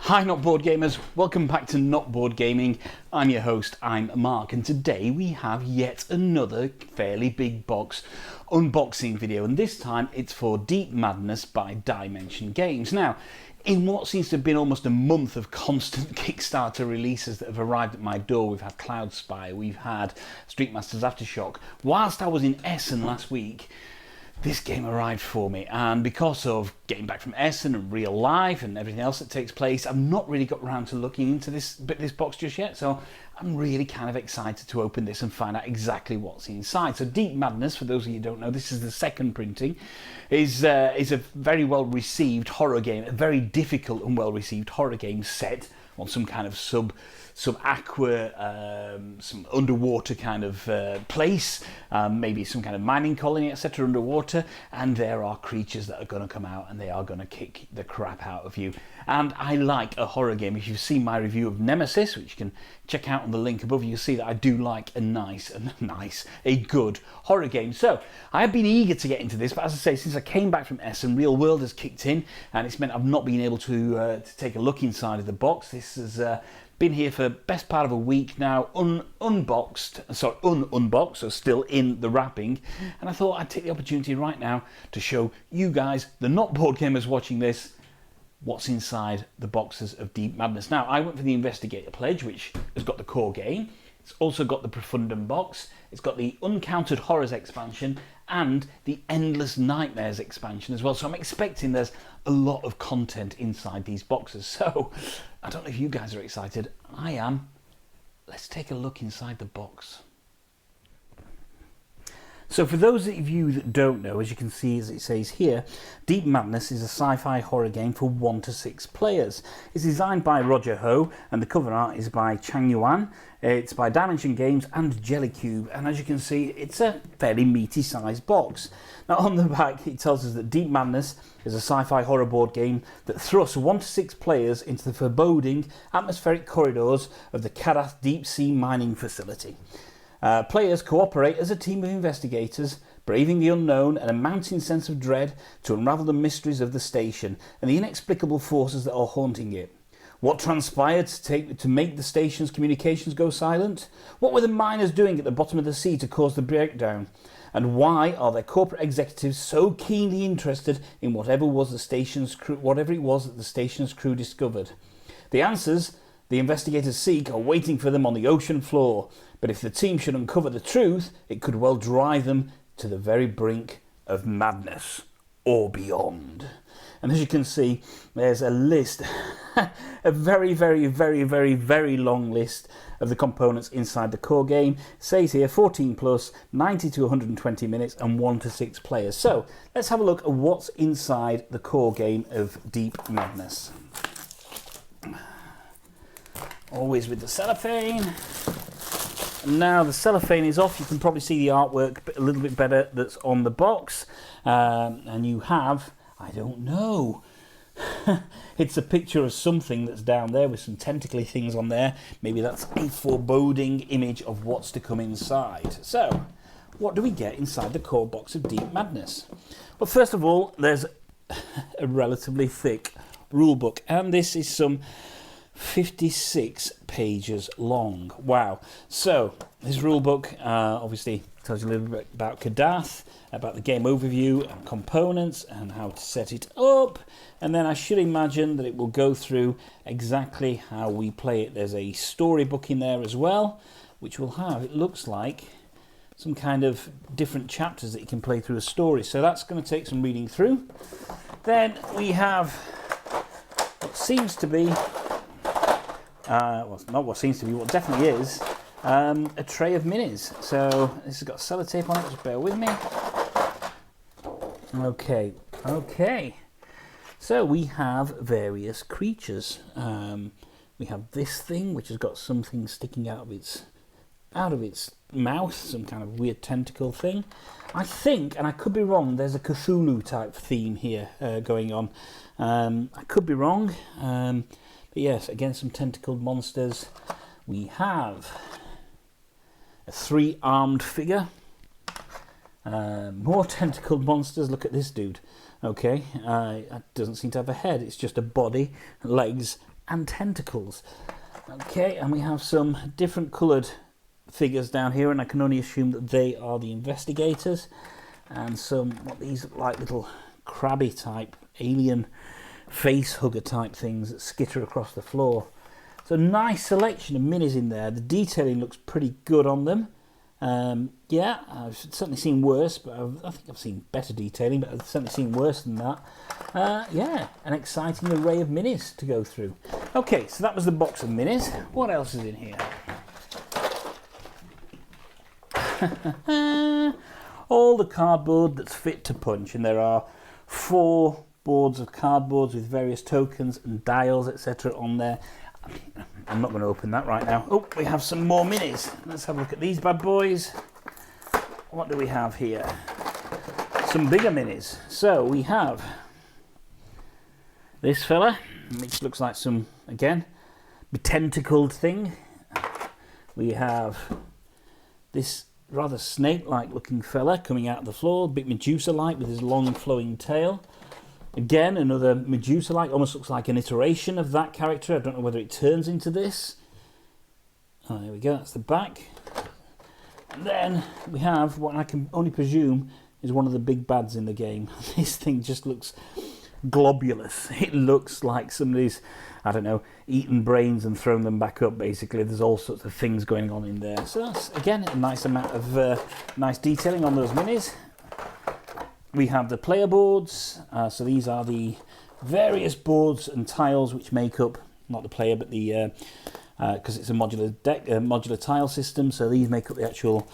Hi Not Board Gamers, welcome back to Not Board Gaming. I'm your host, I'm Mark, and today we have yet another fairly big box unboxing video, and this time it's for Deep Madness by Diemension Games. Now, in what seems to have been almost a month of constant Kickstarter releases that have arrived at my door, we've had Cloud Spy, we've had Street Masters Aftershock. Whilst I was in Essen last week, this game arrived for me, and because of getting back from Essen and real life and everything else that takes place, I've not really got around to looking into this box just yet, so I'm really kind of excited to open this and find out exactly what's inside. So Deep Madness, for those of you who don't know, this is the second printing, is a very well received horror game, a very difficult and well received horror game set on some kind of sub-aqua, some underwater kind of place, maybe some kind of mining colony, etc. underwater, and there are creatures that are going to come out and they are going to kick the crap out of you. And I like a horror game. If you've seen my review of Nemesis, which you can check out on the link above, you'll see that I do like a good horror game. So I have been eager to get into this, but as I say, since I came back from Essen, Real World has kicked in, and it's meant I've not been able to take a look inside of the box. This has been here for best part of a week now, unboxed, so still in the wrapping, and I thought I'd take the opportunity right now to show you guys, the not board gamers watching this, what's inside the boxes of Deep Madness. Now, I went for the Investigator Pledge, which has got the core game. It's also got the Profundum box. It's got the Uncounted Horrors expansion and the Endless Nightmares expansion as well. So I'm expecting there's a lot of content inside these boxes. So I don't know if you guys are excited. I am. Let's take a look inside the box. So for those of you that don't know, as you can see as it says here, Deep Madness is a sci-fi horror game for 1 to 6 players. It's designed by Roger Ho, and the cover art is by Chang Yuan. It's by Diemension Games and Jellycube, and as you can see, it's a fairly meaty sized box. Now on the back it tells us that Deep Madness is a sci-fi horror board game that thrusts 1 to 6 players into the foreboding atmospheric corridors of the Karath deep sea mining facility. Players cooperate as a team of investigators, braving the unknown and a mounting sense of dread to unravel the mysteries of the station and the inexplicable forces that are haunting it. What transpired to make the station's communications go silent? What were the miners doing at the bottom of the sea to cause the breakdown? And why are their corporate executives so keenly interested in whatever it was that the station's crew discovered? The answers the investigators seek are waiting for them on the ocean floor, but if the team should uncover the truth, it could well drive them to the very brink of madness or beyond. And as you can see, there's a list, a very, very, very, very, very long list of the components inside the core game. It says here 14 plus, 90 to 120 minutes, and 1 to 6 players. So let's have a look at what's inside the core game of Deep Madness. Always with the cellophane. And now the cellophane is off. You can probably see the artwork a little bit better that's on the box. And you have, I don't know, it's a picture of something that's down there with some tentacly things on there. Maybe that's a foreboding image of what's to come inside. So, what do we get inside the core box of Deep Madness? Well, first of all, there's a relatively thick rule book, and this is some 56 pages long. Wow. So this rule book obviously tells you a little bit about Kadath, about the game overview and components and how to set it up, and then I should imagine that it will go through exactly how we play it. There's a storybook in there as well, which will have, it looks like, some kind of different chapters that you can play through a story, so that's going to take some reading through. Then we have what seems to be well, not what seems to be, what definitely is, a tray of minis. So this has got sellotape on it, just bear with me. Okay. So we have various creatures. We have this thing, which has got something sticking out of its mouth, some kind of weird tentacle thing. I think, and I could be wrong, there's a Cthulhu type theme here going on. I could be wrong. But yes, again, some tentacled monsters. We have a 3-armed figure. More tentacled monsters. Look at this dude. Okay, it doesn't seem to have a head. It's just a body, legs, and tentacles. Okay, and we have some different coloured figures down here, and I can only assume that they are the investigators, and some, what these look like, little crabby type alien face hugger type things that skitter across the floor. So nice selection of minis in there. The detailing looks pretty good on them. Yeah, I've certainly seen worse, but I think I've seen better detailing, but I've certainly seen worse than that. Yeah, an exciting array of minis to go through. Okay, so that was the box of minis. What else is in here? All the cardboard that's fit to punch, and there are 4 boards of cardboards with various tokens and dials, etc. on there. I'm not going to open that right now. Oh, we have some more minis. Let's have a look at these bad boys. What do we have here? Some bigger minis. So we have this fella, which looks like some, again, tentacled thing. We have this rather snake-like looking fella coming out of the floor, a bit Medusa-like with his long flowing tail. Again, another Medusa-like, almost looks like an iteration of that character. I don't know whether it turns into this. Oh, there we go, that's the back. And then we have what I can only presume is one of the big bads in the game. This thing just looks globulous. It looks like somebody's, I don't know, eaten brains and thrown them back up, basically. There's all sorts of things going on in there. So that's, again, a nice amount of nice detailing on those minis. We have the player boards. So these are the various boards and tiles which make up, not the player, but the, because it's a modular deck, modular tile system. So these make up the actual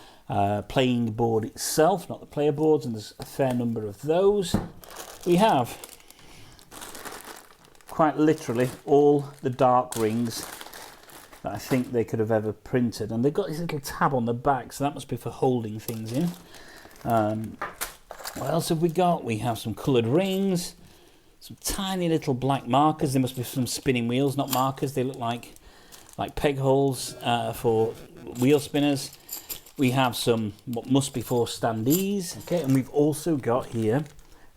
playing board itself, not the player boards, and there's a fair number of those. We have quite literally all the dark rings that I think they could have ever printed, and they've got this little tab on the back, so that must be for holding things in. What else have we got? We have some coloured rings, some tiny little black markers. There must be some spinning wheels, not markers. They look like peg holes for wheel spinners. We have some what must be for standees. Okay, and we've also got here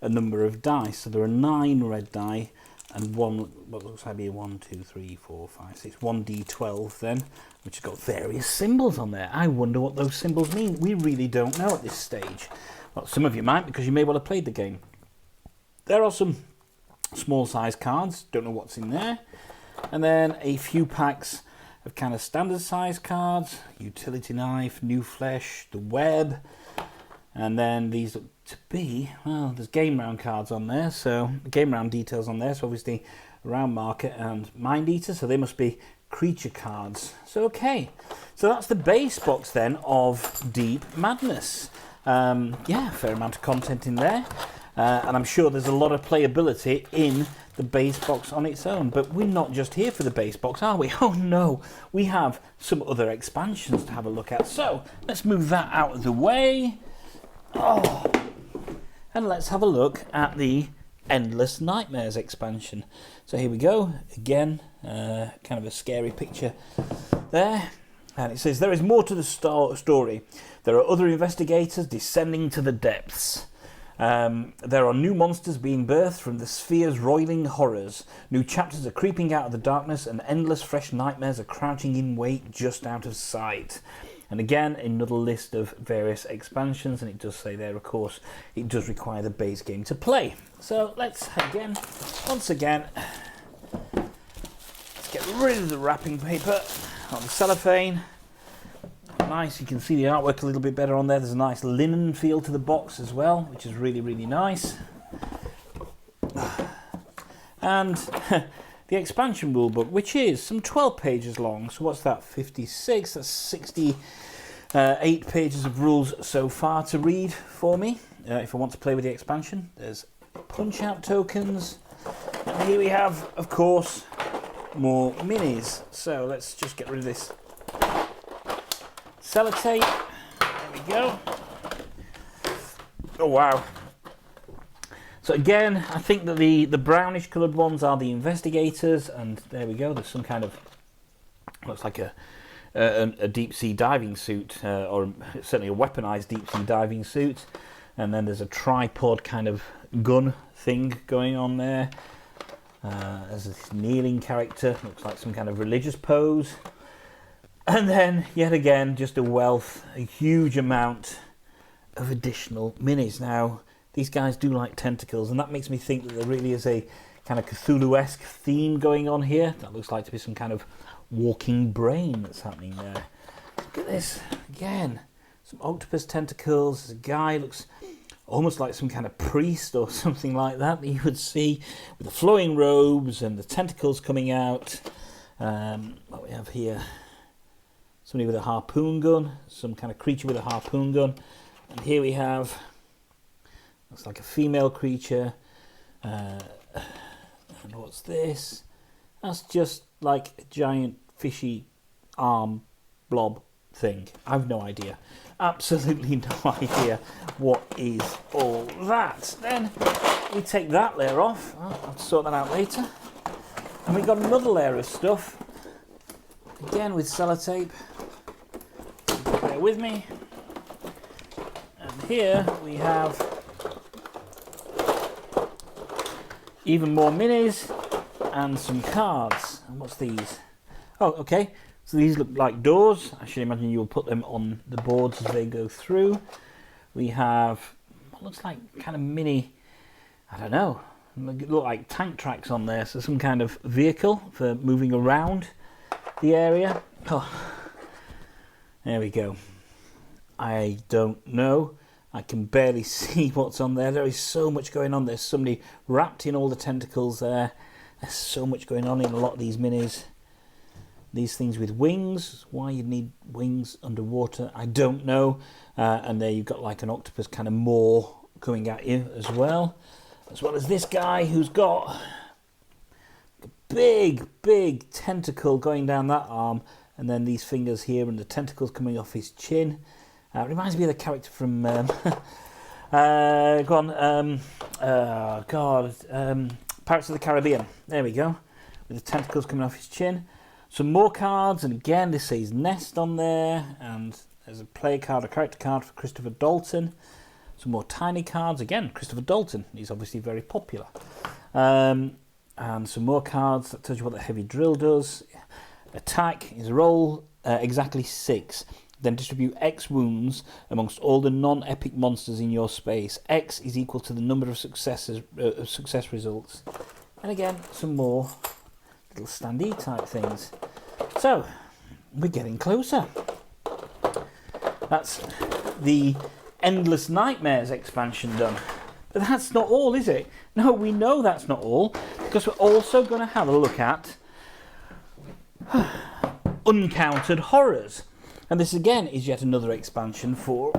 a number of dice. So there are 9 red die and one, what looks like be 1, 2, 3, 4, 5, 6, 1d12 then, which has got various symbols on there. I wonder what those symbols mean. We really don't know at this stage. Well, some of you might, because you may well have played the game. There are some small size cards, don't know what's in there. And then a few packs of kind of standard size cards, utility knife, new flesh, the web. And then these look to be, well, there's game round cards on there, so game round details on there, so obviously round marker and mind eater, so they must be creature cards. So okay, so that's the base box then of Deep Madness. Yeah, fair amount of content in there, and I'm sure there's a lot of playability in the base box on its own, but we're not just here for the base box, are we? Oh no, we have some other expansions to have a look at, so let's move that out of the way. Oh, and let's have a look at the Endless Nightmares expansion. So here we go, again, kind of a scary picture there. And it says, there is more to the story. There are other investigators descending to the depths. There are new monsters being birthed from the sphere's roiling horrors. New chapters are creeping out of the darkness, and endless fresh nightmares are crouching in wait just out of sight. And again, another list of various expansions, and it does say there, of course, it does require the base game to play. So let's, once again, let's get rid of the wrapping paper on the cellophane. Nice, you can see the artwork a little bit better on there. There's a nice linen feel to the box as well, which is really, really nice. And the expansion rulebook, which is some 12 pages long. So what's that, 56? That's 68 pages of rules so far to read for me, if I want to play with the expansion. There's punch-out tokens. And here we have, of course, more minis. So let's just get rid of this sellotape. There we go. Oh wow. So again, I think that the brownish coloured ones are the investigators, and there we go. There's some kind of, looks like a deep sea diving suit, or certainly a weaponized deep sea diving suit. And then there's a tripod kind of gun thing going on there. There's this kneeling character, looks like some kind of religious pose. And then, yet again, just a huge amount of additional minis. Now, these guys do like tentacles, and that makes me think that there really is a kind of Cthulhu-esque theme going on here. That looks like to be some kind of walking brain that's happening there. Look at this, again, some octopus tentacles. There's a guy, looks almost like some kind of priest or something like that you would see, with the flowing robes and the tentacles coming out. What we have here, somebody with a harpoon gun, some kind of creature with a harpoon gun. And here we have, looks like a female creature. And what's this? That's just like a giant fishy arm blob thing. I've no idea. Absolutely no idea what is all that. Then we take that layer off. I'll sort that out later. And we've got another layer of stuff. Again with sellotape. Bear with me. And here we have even more minis and some cards. And what's these? Oh, okay. So these look like doors. I should imagine you'll put them on the boards as they go through. We have what looks like kind of mini, I don't know, look like tank tracks on there. So some kind of vehicle for moving around the area. Oh, there we go. I don't know. I can barely see what's on there. There is so much going on. There's somebody wrapped in all the tentacles there. There's so much going on in a lot of these minis. These things with wings, why you'd need wings underwater, I don't know. And there you've got like an octopus kind of maw coming at you as well as this guy who's got a big tentacle going down that arm, and then these fingers here and the tentacles coming off his chin. It reminds me of the character from Pirates of the Caribbean. There we go, with the tentacles coming off his chin. Some more cards, and again this says Nest on there, and there's a player card, a character card for Christopher Dalton. Some more tiny cards, again Christopher Dalton, he's obviously very popular. And some more cards that tells you what the heavy drill does. Attack is roll exactly 6, then distribute X wounds amongst all the non-epic monsters in your space. X is equal to the number of success results. And again, some more little standee type things. So we're getting closer. That's the Endless Nightmares expansion done. But that's not all, is it? No, we know that's not all, because we're also going to have a look at Uncounted Horrors. And this again is yet another expansion for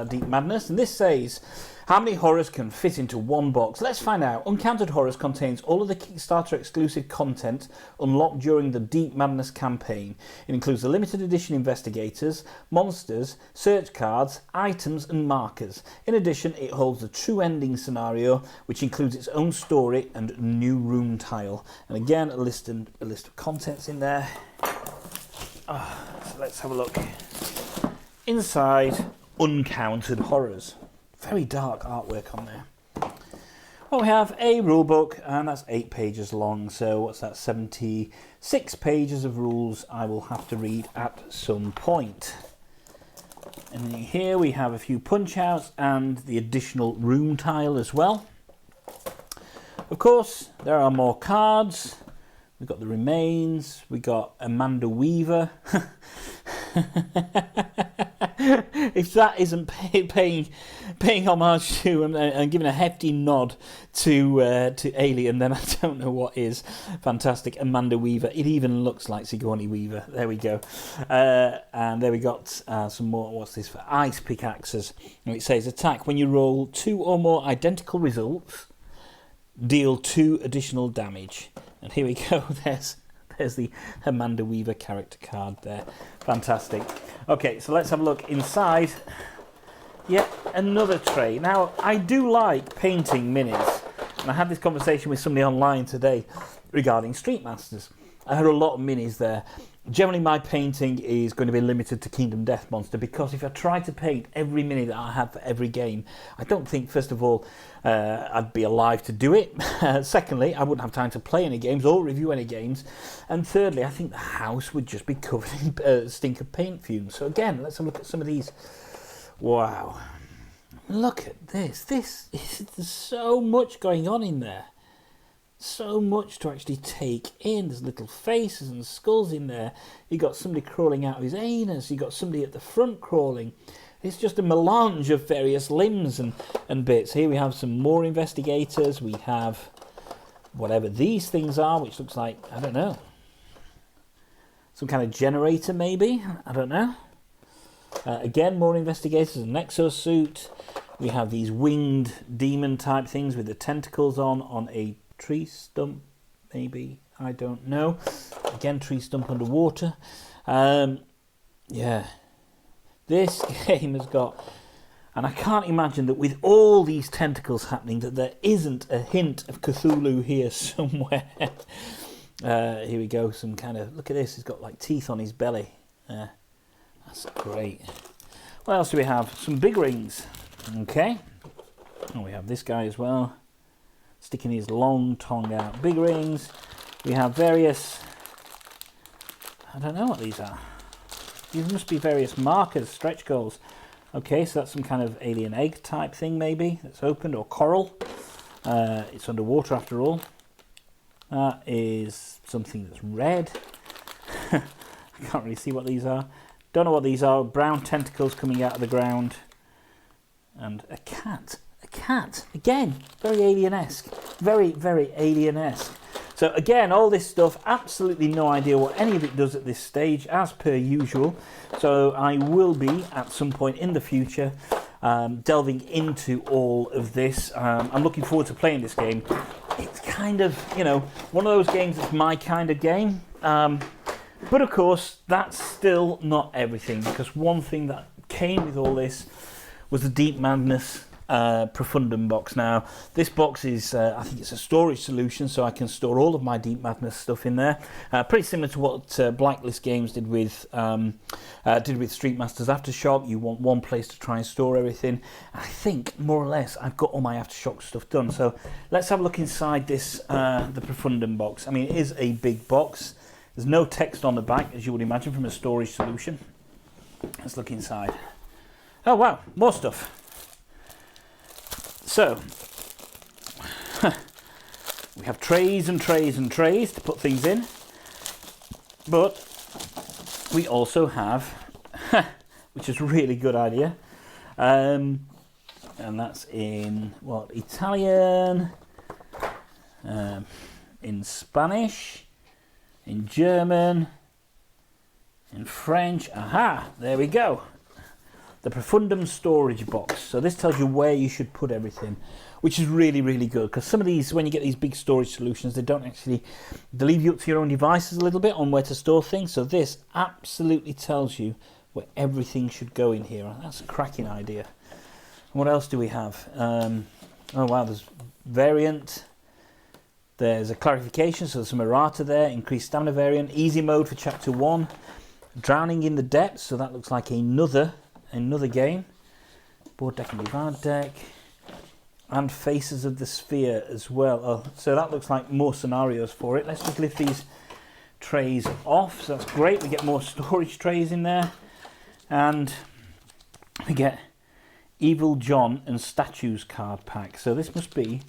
Deep Madness, and this says, how many horrors can fit into one box? Let's find out. Uncounted Horrors contains all of the Kickstarter exclusive content unlocked during the Deep Madness campaign. It includes the limited edition investigators, monsters, search cards, items and markers. In addition, it holds the true ending scenario, which includes its own story and new room tile. And again, a list of contents in there. So let's have a look. Inside Uncounted Horrors. Very dark artwork on there. Well, we have a rule book, and that's 8 pages long. So what's that? 76 pages of rules I will have to read at some point. And then here we have a few punch outs and the additional room tile as well. Of course, there are more cards. We've got the remains. We got Amanda Weaver. If that isn't paying homage to and giving a hefty nod to Alien, then I don't know what is. Fantastic, Amanda Weaver. It even looks like Sigourney Weaver. There we go. And there we got some more. What's this for? Ice pickaxes. And it says attack when you roll 2 or more identical results. Deal 2 additional damage. And here we go. There's the Amanda Weaver character card there. Fantastic. Okay, so let's have a look inside. Yet another tray. Now, I do like painting minis. And I had this conversation with somebody online today regarding Street Masters. I had a lot of minis there. Generally, my painting is going to be limited to Kingdom Death Monster, because if I try to paint every minute that I have for every game, I don't think, first of all, I'd be alive to do it. Secondly, I wouldn't have time to play any games or review any games. And thirdly, I think the house would just be covered in stinker paint fumes. So again, let's have a look at some of these. Wow. Look at this. There's so much going on in there. So much to actually take in. There's little faces and skulls in there. You got somebody crawling out of his anus. You got somebody at the front crawling. It's just a melange of various limbs and bits. Here we have some more investigators. We have whatever these things are, which looks like, I don't know, some kind of generator maybe. I don't know. Again, more investigators. An exosuit. We have these winged demon type things with the tentacles on a tree stump, maybe, I don't know. Again, tree stump underwater. Yeah, this game has got, and I can't imagine that with all these tentacles happening that there isn't a hint of Cthulhu here somewhere. Here we go, some kind of, look at this, he's got like teeth on his belly. That's great. What else do we have? Some big rings. Okay, and we have this guy as well, sticking his long tongue out. Big rings. We have various, I don't know what these are. These must be various markers, stretch goals. Okay, so that's some kind of alien egg type thing maybe that's opened, or coral. It's underwater after all. That is something that's red. I can't really see what these are. Don't know what these are. Brown tentacles coming out of the ground. And a cat. A cat. Again, very alien-esque. Very, very alien-esque. So again, all this stuff, absolutely no idea what any of it does at this stage, as per usual. So I will be, at some point in the future, delving into all of this. I'm looking forward to playing this game. It's kind of, you know, one of those games that's my kind of game. But of course, that's still not everything, because one thing that came with all this was the Deep Madness Profundum box. Now, this box is, I think it's a storage solution, so I can store all of my Deep Madness stuff in there. Pretty similar to what Blacklist Games did with Street Masters Aftershock. You want one place to try and store everything. I think, more or less, I've got all my Aftershock stuff done. So let's have a look inside this, the Profundum box. I mean, it is a big box. There's no text on the back, as you would imagine from a storage solution. Let's look inside. Oh wow, more stuff. So, we have trays and trays and trays to put things in. But we also have, which is a really good idea, and that's in, what, Italian, in Spanish, in German, in French. Aha, there we go. The Profundum storage box. So this tells you where you should put everything, which is really, really good, because some of these, when you get these big storage solutions, they leave you up to your own devices a little bit on where to store things. So this absolutely tells you where everything should go in here. That's a cracking idea. And what else do we have? Oh wow, there's variant. There's a clarification, so there's some errata there. Increased stamina variant. Easy mode for chapter 1. Drowning in the depths, so that looks like another game. Board deck and divide deck. And Faces of the Sphere as well. Oh, so that looks like more scenarios for it. Let's just lift these trays off. So that's great. We get more storage trays in there. And we get Evil John and Statues card pack. So this must be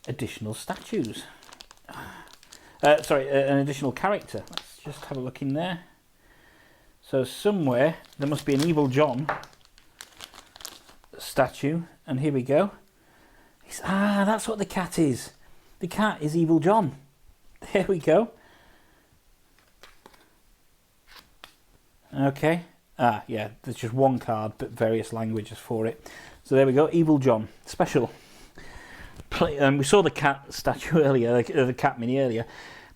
additional statues. An additional character. Let's just have a look in there. So somewhere there must be an Evil John statue, and here we go. That's what the cat is. The cat is Evil John. There we go. Okay. Yeah, there's just one card, but various languages for it. So there we go, Evil John. Special. We saw the cat statue earlier, the cat mini earlier.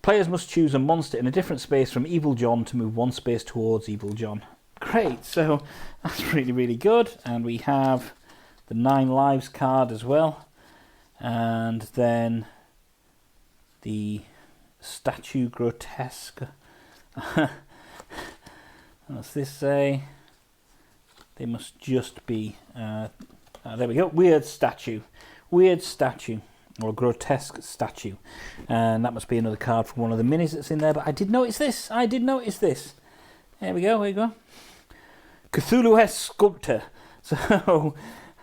Players must choose a monster in a different space from Evil John to move one space towards Evil John. Great, so that's really, really good. And we have the 9 lives card as well. And then the statue grotesque. What's this say? They must just be... there we go. Weird statue. Weird statue. Or a grotesque statue. And that must be another card from one of the minis that's in there. But I did notice this. I did notice this. There we go. There you go. Cthulhu-esque sculptor. So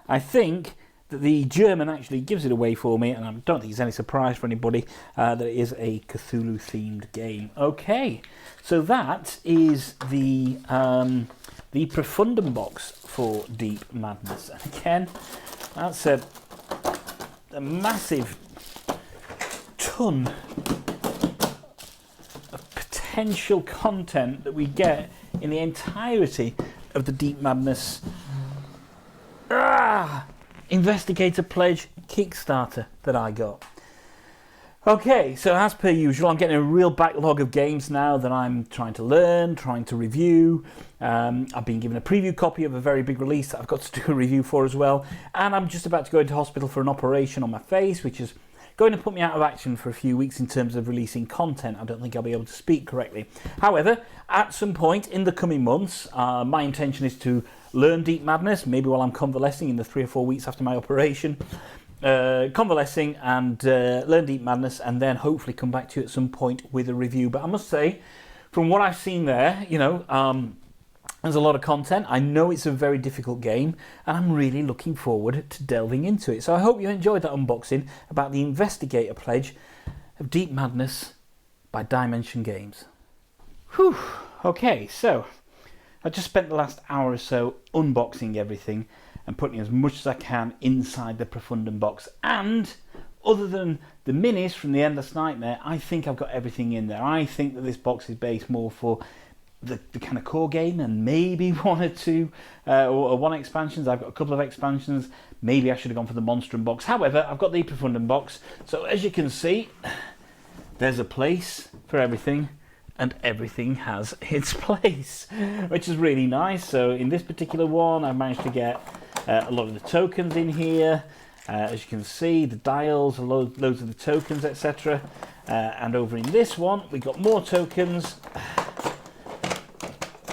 I think that the German actually gives it away for me. And I don't think it's any surprise for anybody that it is a Cthulhu-themed game. Okay. So that is the Profundum box for Deep Madness. And again, that's a massive ton of potential content that we get in the entirety of the Deep Madness Investigator Pledge Kickstarter that I got. Okay, so as per usual, I'm getting a real backlog of games now that I'm trying to learn, trying to review. I've been given a preview copy of a very big release that I've got to do a review for as well. And I'm just about to go into hospital for an operation on my face, which is going to put me out of action for a few weeks in terms of releasing content. I don't think I'll be able to speak correctly. However, at some point in the coming months, my intention is to learn Deep Madness, maybe while I'm convalescing in the 3 or 4 weeks after my operation. Convalescing and learn Deep Madness, and then hopefully come back to you at some point with a review. But I must say, from what I've seen there, you know, there's a lot of content. I know it's a very difficult game, and I'm really looking forward to delving into it. So I hope you enjoyed that unboxing about the Investigator Pledge of Deep Madness by Diemension Games. Whew. Okay, so I just spent the last hour or so unboxing everything and putting as much as I can inside the Profundum box. And other than the minis from the Endless Nightmare, I think I've got everything in there. I think that this box is based more for the kind of core game and maybe one or two or one expansions. I've got a couple of expansions. Maybe I should have gone for the Monstrum box. However, I've got the Profundum box. So as you can see, there's a place for everything, and everything has its place, which is really nice. So in this particular one, I've managed to get a lot of the tokens in here. As you can see, the dials, loads of the tokens, etc. And over in this one, we got more tokens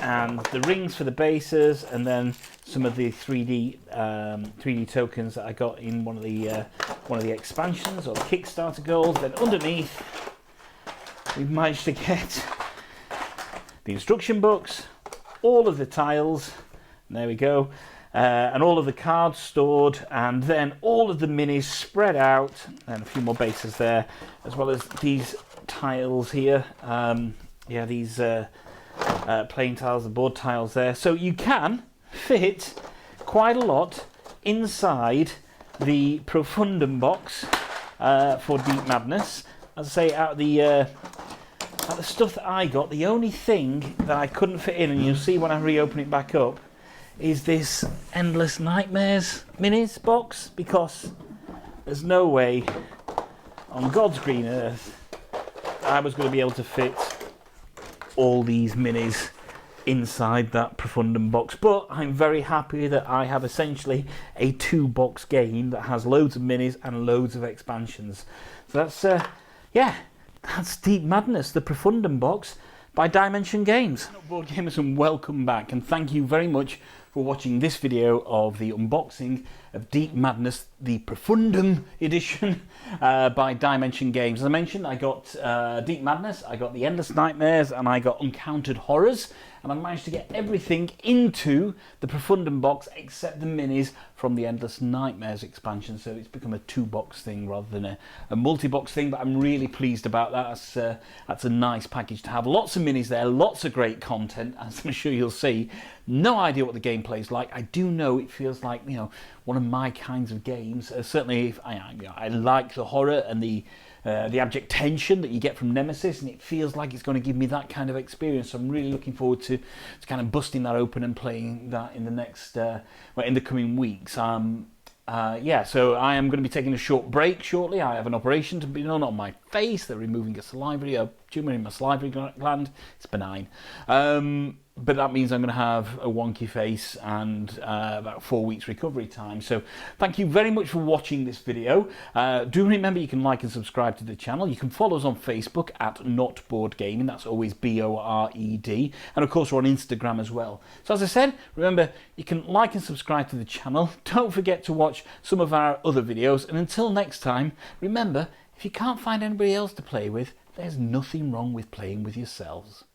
and the rings for the bases, and then some of the 3D tokens that I got in one of the expansions or the Kickstarter goals. Then underneath, we've managed to get the instruction books, all of the tiles, and there we go. And all of the cards stored, and then all of the minis spread out, and a few more bases there, as well as these tiles here. These plain tiles, the board tiles there. So you can fit quite a lot inside the Profundum box for Deep Madness. As I say, out of the stuff that I got, the only thing that I couldn't fit in, and you'll see when I reopen it back up, is this Endless Nightmares minis box, because there's no way on God's green earth I was going to be able to fit all these minis inside that Profundum box. But I'm very happy that I have essentially a 2-box game that has loads of minis and loads of expansions. So that's that's Deep Madness, the Profundum box by Diemension Games. Board gamers, and welcome back, and thank you very much for watching this video of the unboxing of Deep Madness, the Profundum edition by Diemension Games. As I mentioned, I got Deep Madness, I got the Endless Nightmares, and I got Uncounted Horrors, and I managed to get everything into the Profundum box except the minis from the Endless Nightmares expansion. So it's become a 2-box thing rather than a multi-box thing, but I'm really pleased about that. That's a nice package to have. Lots of minis there, lots of great content, as I'm sure you'll see. No idea what the gameplay is like. I do know it feels like, you know, one of my kinds of games. Certainly, I like the horror and the abject tension that you get from Nemesis, and it feels like it's going to give me that kind of experience. So I'm really looking forward to kind of busting that open and playing that in the next, in the coming weeks. So I am going to be taking a short break shortly. I have an operation to be done on my face. They're removing a salivary tumour in my salivary gland. It's benign. But that means I'm going to have a wonky face and about 4 weeks recovery time. So thank you very much for watching this video. Do remember you can like and subscribe to the channel. You can follow us on Facebook at Not Bored Gaming. That's always BORED. And of course we're on Instagram as well. So as I said, remember you can like and subscribe to the channel. Don't forget to watch some of our other videos. And until next time, remember, if you can't find anybody else to play with, there's nothing wrong with playing with yourselves.